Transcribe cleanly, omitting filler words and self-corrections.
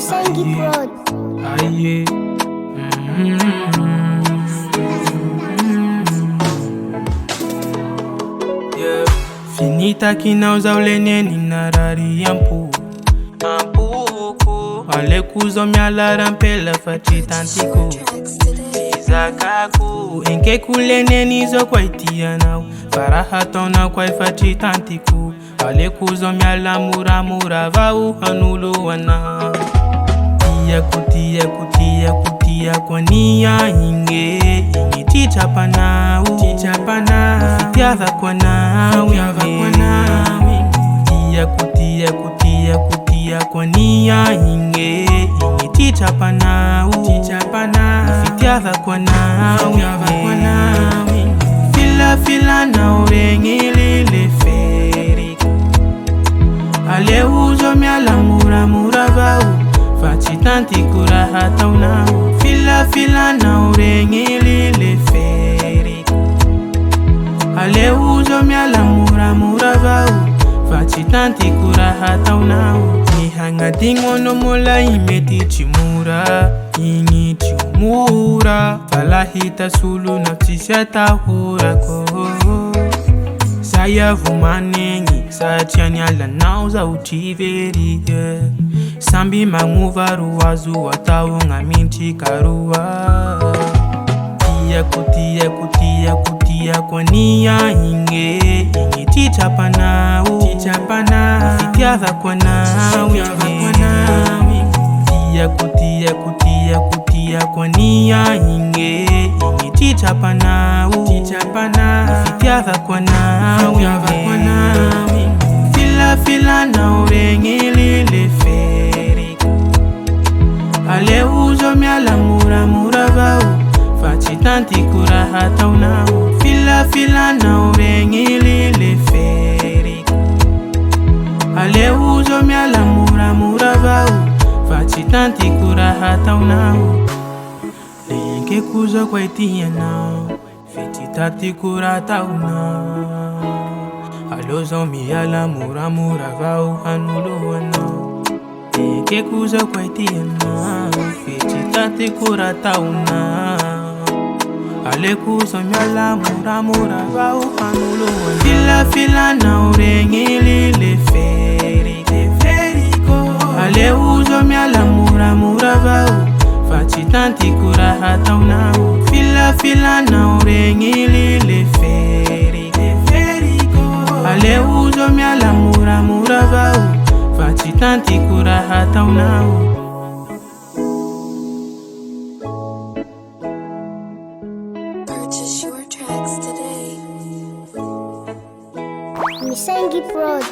Misengi Prod. Aye. Yeah. Finita kinauza uleneni narari yampu ale kuzo myalara mpela fati tantiku Izakaku enke kuleneni zo kwa itia nao Faraha tona kwa ifati tantiku ale kuzo myala mura vau hanulu wana Kutia kwa niya inge tichapa nao Fitiava kwa nao Kutia kwa niya inge tichapa nao Fitiava kwa nao Fila nao rengilile feri Ale uzo myala mura vau Fati tanti kura hata unao Fila na urengilile feri Ale uzo myala mura vau Fati tanti kura hata unao Nihanga dingono mola imeti chimura Ingi chumura Falahita sulu na tishata hurako Saya vumanengi Sachani ala nauza uchiveri Sambi manguvaru wazu watawunga minti karua Kutia kwa niya inge tichapa nao Fitiava kwa nao Kutia kwa niya inge tichapa nao Fitiava kwa nao Fila na urengilile feri Ale uzo myala mura vau Fati tanti kura hata unao Fila na urengilile feri Ale uzo myala mura vau Fati tanti kura hata unao Lenke kuzo kwa itia nao Fiti tati kura hata unao Alozo miyala mura vau hanulu wano Eke kuza kwa itiana Fiti tati kura tauna Ale kuzo miyala mura vau hanulu wano Fila na urengilile feri Ale uzo miyala mura vau Fati tanti kura hata unao Fila na urengilile feri Ale uzo myala mura vau Fati tanti kura hata unao Misengi Prod.